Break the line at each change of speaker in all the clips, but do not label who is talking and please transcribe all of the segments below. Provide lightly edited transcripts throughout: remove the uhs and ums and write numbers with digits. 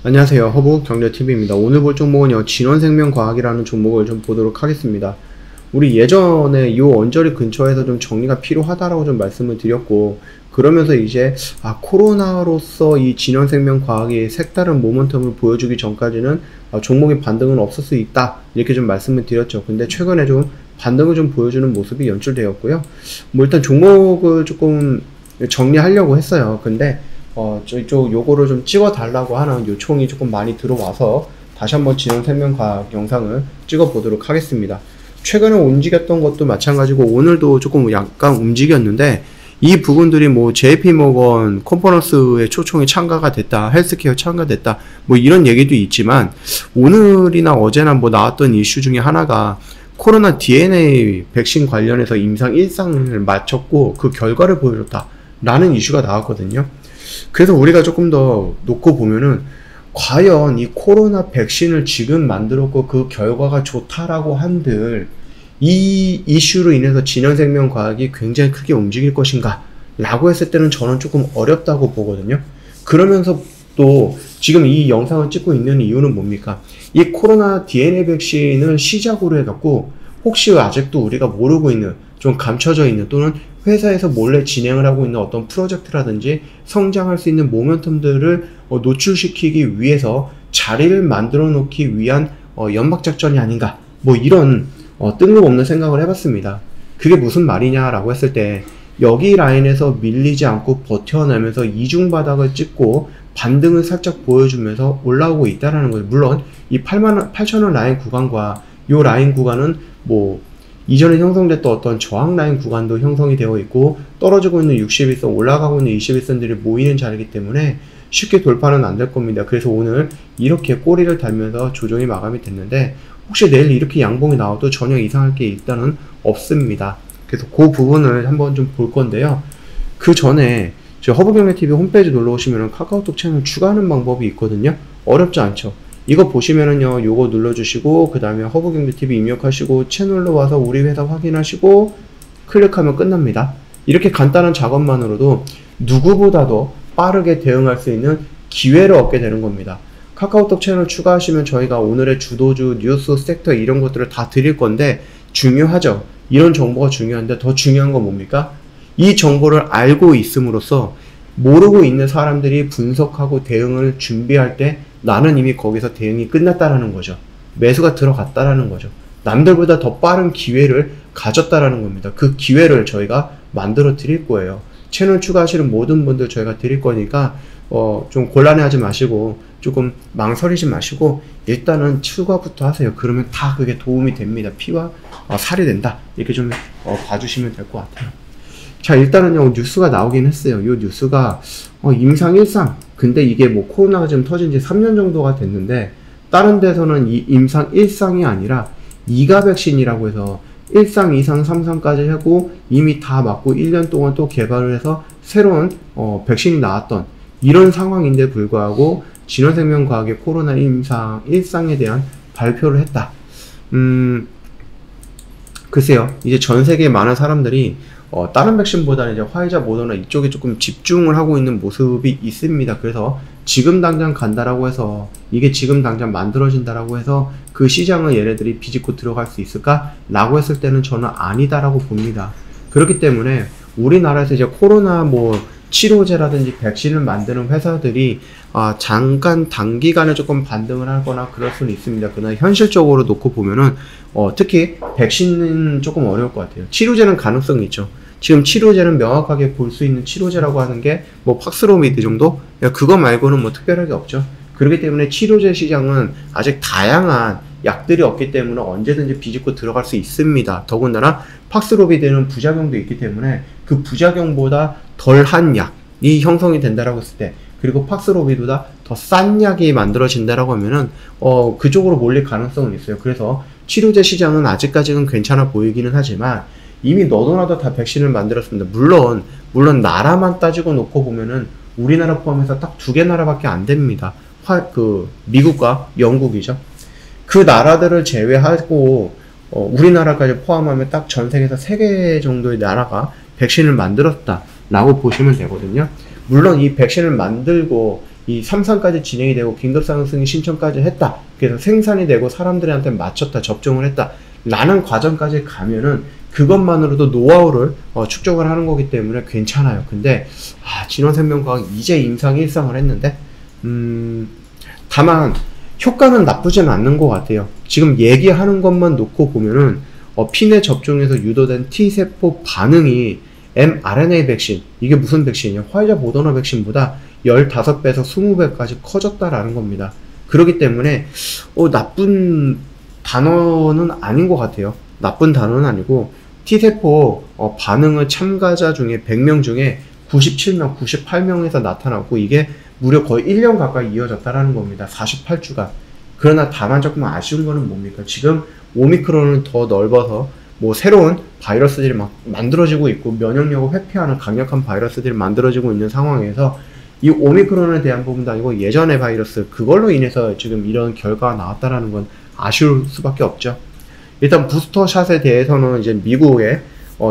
안녕하세요, 허브경제TV입니다. 오늘 볼 종목은요, 진원생명과학이라는 종목을 좀 보도록 하겠습니다. 우리 예전에 이 언저리 근처에서 좀 정리가 필요하다라고 좀 말씀을 드렸고, 그러면서 이제 코로나로서 이 진원생명과학이 색다른 모멘텀을 보여주기 전까지는 종목의 반등은 없을 수 있다, 이렇게 좀 말씀을 드렸죠. 근데 최근에 좀 반등을 좀 보여주는 모습이 연출되었고요. 뭐 일단 종목을 조금 정리하려고 했어요. 근데 저쪽 요거를 좀 찍어 달라고 하는 요청이 조금 많이 들어와서 다시 한번 진원생명과학 영상을 찍어 보도록 하겠습니다. 최근에 움직였던 것도 마찬가지고 오늘도 조금 약간 움직였는데, 이 부분들이 뭐 JP모건 컨퍼런스에 초청이 참가가 됐다, 헬스케어 참가됐다, 뭐 이런 얘기도 있지만, 오늘이나 어제나 뭐 나왔던 이슈 중에 하나가 코로나 DNA 백신 관련해서 임상 1상을 마쳤고 그 결과를 보여줬다 라는 이슈가 나왔거든요. 그래서 우리가 조금 더 놓고 보면은, 과연 이 코로나 백신을 지금 만들었고 그 결과가 좋다라고 한들 이 이슈로 인해서 진원생명과학이 굉장히 크게 움직일 것인가 라고 했을 때는 저는 조금 어렵다고 보거든요. 그러면서 또 지금 이 영상을 찍고 있는 이유는 뭡니까? 이 코로나 DNA 백신을 시작으로 해갖고 혹시 아직도 우리가 모르고 있는, 좀 감춰져 있는, 또는 회사에서 몰래 진행을 하고 있는 어떤 프로젝트라든지 성장할 수 있는 모멘텀들을 노출시키기 위해서 자리를 만들어 놓기 위한 연막작전이 아닌가, 뭐 이런 뜬금없는 생각을 해봤습니다. 그게 무슨 말이냐라고 했을 때, 여기 라인에서 밀리지 않고 버텨내면서 이중바닥을 찍고 반등을 살짝 보여주면서 올라오고 있다라는 거예요. 물론 이 8,000원 라인 구간과 이 라인 구간은 뭐 이전에 형성됐던 어떤 저항 라인 구간도 형성이 되어 있고, 떨어지고 있는 61선, 올라가고 있는 21선들이 모이는 자리이기 때문에 쉽게 돌파는 안 될 겁니다. 그래서 오늘 이렇게 꼬리를 달면서 조정이 마감이 됐는데, 혹시 내일 이렇게 양봉이 나와도 전혀 이상할 게 일단은 없습니다. 그래서 그 부분을 한번 좀 볼 건데요. 그 전에 저 허브경제TV 홈페이지 놀러 오시면 카카오톡 채널 추가하는 방법이 있거든요. 어렵지 않죠. 이거 보시면은요, 요거 눌러주시고 그 다음에 허브경제TV 입력하시고 채널로 와서 우리 회사 확인하시고 클릭하면 끝납니다. 이렇게 간단한 작업만으로도 누구보다도 빠르게 대응할 수 있는 기회를 얻게 되는 겁니다. 카카오톡 채널 추가하시면 저희가 오늘의 주도주, 뉴스, 섹터 이런 것들을 다 드릴 건데, 중요하죠. 이런 정보가 중요한데 더 중요한 건 뭡니까? 이 정보를 알고 있음으로써 모르고 있는 사람들이 분석하고 대응을 준비할 때 나는 이미 거기서 대응이 끝났다라는 거죠. 매수가 들어갔다라는 거죠. 남들보다 더 빠른 기회를 가졌다라는 겁니다. 그 기회를 저희가 만들어 드릴 거예요. 채널 추가하시는 모든 분들 저희가 드릴 거니까 좀 곤란해하지 마시고, 조금 망설이지 마시고 일단은 추가부터 하세요. 그러면 다 그게 도움이 됩니다. 피와 살이 된다, 이렇게 좀 봐주시면 될 것 같아요. 자, 일단은요, 뉴스가 나오긴 했어요. 이 뉴스가 임상 1상, 근데 이게 뭐 코로나가 지금 터진 지 3년 정도가 됐는데, 다른 데서는 이 임상 1상이 아니라 2가 백신이라고 해서 1상, 2상, 3상까지 하고 이미 다 맞고 1년 동안 또 개발을 해서 새로운 백신이 나왔던 이런 상황인데 불구하고 진원생명과학의 코로나 임상 1상에 대한 발표를 했다. 글쎄요, 이제 전 세계 많은 사람들이 다른 백신보다는 이제 화이자, 모더나 이쪽에 조금 집중을 하고 있는 모습이 있습니다. 그래서 지금 당장 간다라고 해서, 이게 지금 당장 만들어진다라고 해서 그 시장을 얘네들이 비집고 들어갈 수 있을까? 라고 했을 때는 저는 아니다라고 봅니다. 그렇기 때문에 우리나라에서 이제 코로나 뭐 치료제라든지 백신을 만드는 회사들이 잠깐 단기간에 조금 반등을 하거나 그럴 수는 있습니다. 그러나 현실적으로 놓고 보면은 특히 백신은 조금 어려울 것 같아요. 치료제는 가능성이 있죠. 지금 치료제는 명확하게 볼 수 있는 치료제라고 하는 게 뭐 팍스로미드 정도? 그거 말고는 뭐 특별하게 없죠. 그렇기 때문에 치료제 시장은 아직 다양한 약들이 없기 때문에 언제든지 비집고 들어갈 수 있습니다. 더군다나 팍스로비드는 부작용도 있기 때문에 그 부작용보다 덜한 약이 형성이 된다라고 했을 때, 그리고 팍스로비드보다 더 싼 약이 만들어진다라고 하면은 그쪽으로 몰릴 가능성은 있어요. 그래서 치료제 시장은 아직까지는 괜찮아 보이기는 하지만 이미 너도나도 다 백신을 만들었습니다. 물론 나라만 따지고 놓고 보면은 우리나라 포함해서 딱 2개 나라밖에 안 됩니다. 미국과 영국이죠. 그 나라들을 제외하고 우리나라까지 포함하면 딱 전 세계에서 3개 정도의 나라가 백신을 만들었다라고 보시면 되거든요. 물론 이 백신을 만들고 이 3상까지 진행이 되고 긴급상승 신청까지 했다. 그래서 생산이 되고 사람들한테 맞췄다, 접종을 했다. 라는 과정까지 가면은 그것만으로도 노하우를 축적을 하는 거기 때문에 괜찮아요. 근데 진원생명과학 이제 임상 1상을 했는데 다만 효과는 나쁘진 않는 것 같아요. 지금 얘기하는 것만 놓고 보면은 피내 접종에서 유도된 T세포 반응이 mRNA 백신, 이게 무슨 백신이냐? 화이자 모더나 백신보다 15배에서 20배까지 커졌다라는 겁니다. 그렇기 때문에 나쁜 단어는 아닌 것 같아요. 나쁜 단어는 아니고 T세포 반응은 참가자 중에 100명 중에 97명, 98명에서 나타났고 이게 무려 거의 1년 가까이 이어졌다라는 겁니다. 48주간. 그러나 다만 조금 아쉬운 거는 뭡니까? 지금 오미크론은 더 넓어서 뭐 새로운 바이러스들이 막 만들어지고 있고 면역력을 회피하는 강력한 바이러스들이 만들어지고 있는 상황에서 이 오미크론에 대한 부분도 아니고 예전의 바이러스 그걸로 인해서 지금 이런 결과가 나왔다라는 건 아쉬울 수밖에 없죠. 일단 부스터샷에 대해서는 이제 미국에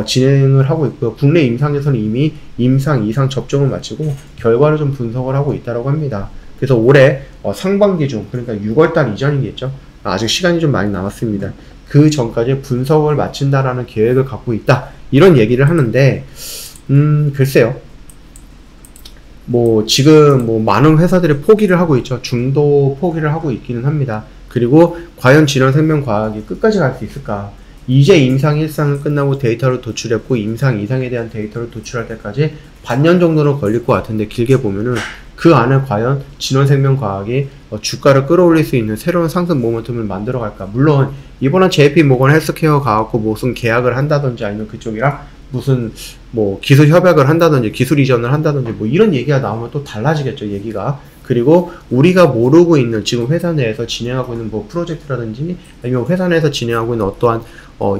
진행을 하고 있고요. 국내 임상에서는 이미 임상 2상 접종을 마치고 결과를 좀 분석을 하고 있다고 합니다. 그래서 올해 상반기 중, 그러니까 6월달 이전이겠죠. 아직 시간이 좀 많이 남았습니다. 그 전까지 분석을 마친다라는 계획을 갖고 있다. 이런 얘기를 하는데 글쎄요. 뭐 지금 많은 회사들이 포기를 하고 있죠. 중도 포기를 하고 있기는 합니다. 그리고 과연 진원생명과학이 끝까지 갈 수 있을까? 이제 임상 1상은 끝나고 데이터를 도출했고 임상 2상에 대한 데이터를 도출할 때까지 반년 정도는 걸릴 것 같은데 길게 보면은 그 안에 과연 진원생명과학이 주가를 끌어올릴 수 있는 새로운 상승 모멘텀을 만들어갈까? 물론 이번에 JP모건 헬스케어 가갖고 무슨 계약을 한다든지 아니면 그쪽이랑 무슨 기술 협약을 한다든지 기술 이전을 한다든지 이런 얘기가 나오면 또 달라지겠죠, 얘기가. 그리고 우리가 모르고 있는 지금 회사 내에서 진행하고 있는 프로젝트라든지 아니면 회사 내에서 진행하고 있는 어떠한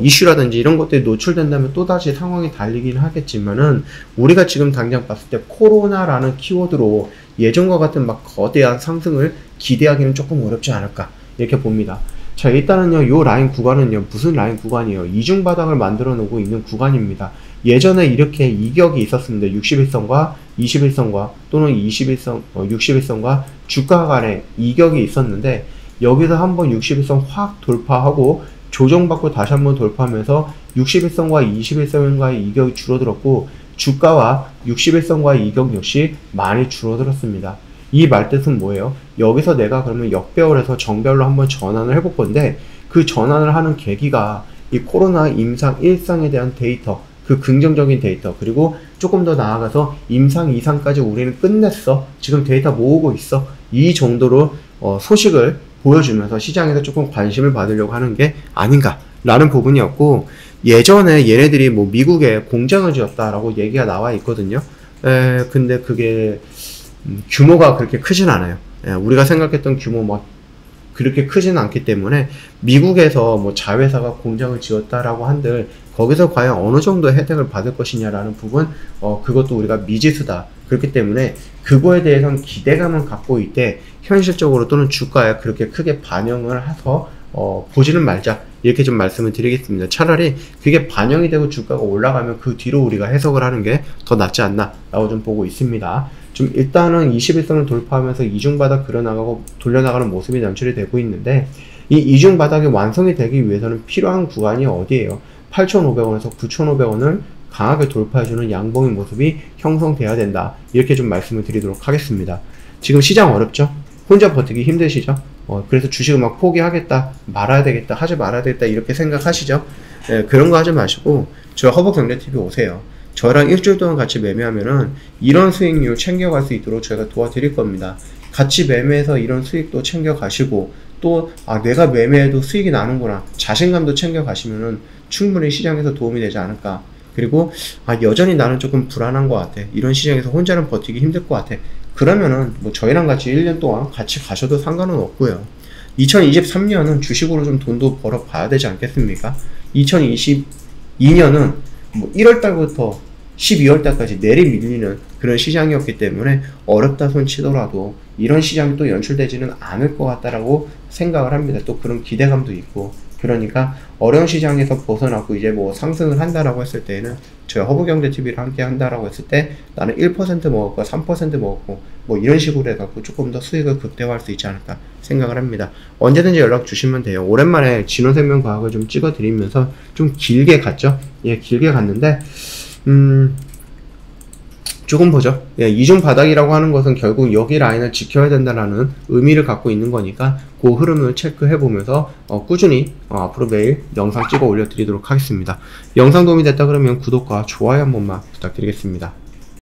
이슈라든지 이런 것들이 노출된다면 또다시 상황이 달리긴 하겠지만은 우리가 지금 당장 봤을 때 코로나라는 키워드로 예전과 같은 막 거대한 상승을 기대하기는 조금 어렵지 않을까 이렇게 봅니다. 자, 일단은요, 요 라인 구간은요, 무슨 라인 구간이에요? 이중바닥을 만들어 놓고 있는 구간입니다. 예전에 이렇게 이격이 있었습니다. 61선과 21선과 또는 61선과 주가 간에 이격이 있었는데 여기서 한번 61선 확 돌파하고 조정받고 다시 한번 돌파하면서 61선과 21선과의 이격이 줄어들었고 주가와 61선과의 이격 역시 많이 줄어들었습니다. 이 말뜻은 뭐예요? 여기서 내가 그러면 역배열을 해서 정배열로 한번 전환을 해볼 건데 그 전환을 하는 계기가 이 코로나 임상 1상에 대한 데이터, 그 긍정적인 데이터, 그리고 조금 더 나아가서 임상 2상까지 우리는 끝냈어, 지금 데이터 모으고 있어, 이 정도로 소식을 보여주면서 시장에서 조금 관심을 받으려고 하는 게 아닌가 라는 부분이었고, 예전에 얘네들이 미국에 공장을 지었다라고 얘기가 나와 있거든요. 근데 그게 규모가 그렇게 크진 않아요. 우리가 생각했던 규모 그렇게 크진 않기 때문에 미국에서 자회사가 공장을 지었다라고 한들 거기서 과연 어느 정도 혜택을 받을 것이냐라는 부분, 그것도 우리가 미지수다. 그렇기 때문에 그거에 대해서는 기대감을 갖고 있되 현실적으로 또는 주가에 그렇게 크게 반영을 해서 보지는 말자, 이렇게 좀 말씀을 드리겠습니다. 차라리 그게 반영이 되고 주가가 올라가면 그 뒤로 우리가 해석을 하는 게 더 낫지 않나 라고 좀 보고 있습니다. 좀 일단은 21선을 돌파하면서 이중바닥 그려나가고 돌려나가는 모습이 연출이 되고 있는데, 이 이중바닥이 완성이 되기 위해서는 필요한 구간이 어디예요? 8,500원에서 9,500원을 강하게 돌파해주는 양봉의 모습이 형성돼야 된다, 이렇게 좀 말씀을 드리도록 하겠습니다. 지금 시장 어렵죠? 혼자 버티기 힘드시죠? 그래서 주식을 막 포기하겠다, 말아야 되겠다, 하지 말아야 되겠다 이렇게 생각하시죠? 그런 거 하지 마시고 저 허브경제TV 오세요. 저랑 일주일 동안 같이 매매하면은 이런 수익률 챙겨갈 수 있도록 저희가 도와드릴 겁니다. 같이 매매해서 이런 수익도 챙겨가시고 또 내가 매매해도 수익이 나는구나, 자신감도 챙겨가시면은 충분히 시장에서 도움이 되지 않을까. 그리고 여전히 나는 조금 불안한 것 같아, 이런 시장에서 혼자는 버티기 힘들 것 같아, 그러면은 저희랑 같이 1년 동안 같이 가셔도 상관은 없고요. 2023년은 주식으로 좀 돈도 벌어 봐야 되지 않겠습니까? 2022년은 1월달부터 12월달까지 내리밀리는 그런 시장이었기 때문에 어렵다 손 치더라도 이런 시장이 또 연출되지는 않을 것 같다라고 생각을 합니다. 또 그런 기대감도 있고, 그러니까 어려운 시장에서 벗어나고 이제 뭐 상승을 한다라고 했을 때는 저희 허브경제TV를 함께 한다라고 했을 때 나는 1% 먹었고 3% 먹었고 뭐 이런 식으로 해갖고 조금 더 수익을 극대화할 수 있지 않을까 생각을 합니다. 언제든지 연락 주시면 돼요. 오랜만에 진원생명과학을 좀 찍어드리면서 좀 길게 갔죠. 예, 길게 갔는데 조금 보죠. 예, 이중 바닥이라고 하는 것은 결국 여기 라인을 지켜야 된다라는 의미를 갖고 있는 거니까 그 흐름을 체크해 보면서 꾸준히 앞으로 매일 영상 찍어 올려드리도록 하겠습니다. 영상 도움이 됐다 그러면 구독과 좋아요 한 번만 부탁드리겠습니다.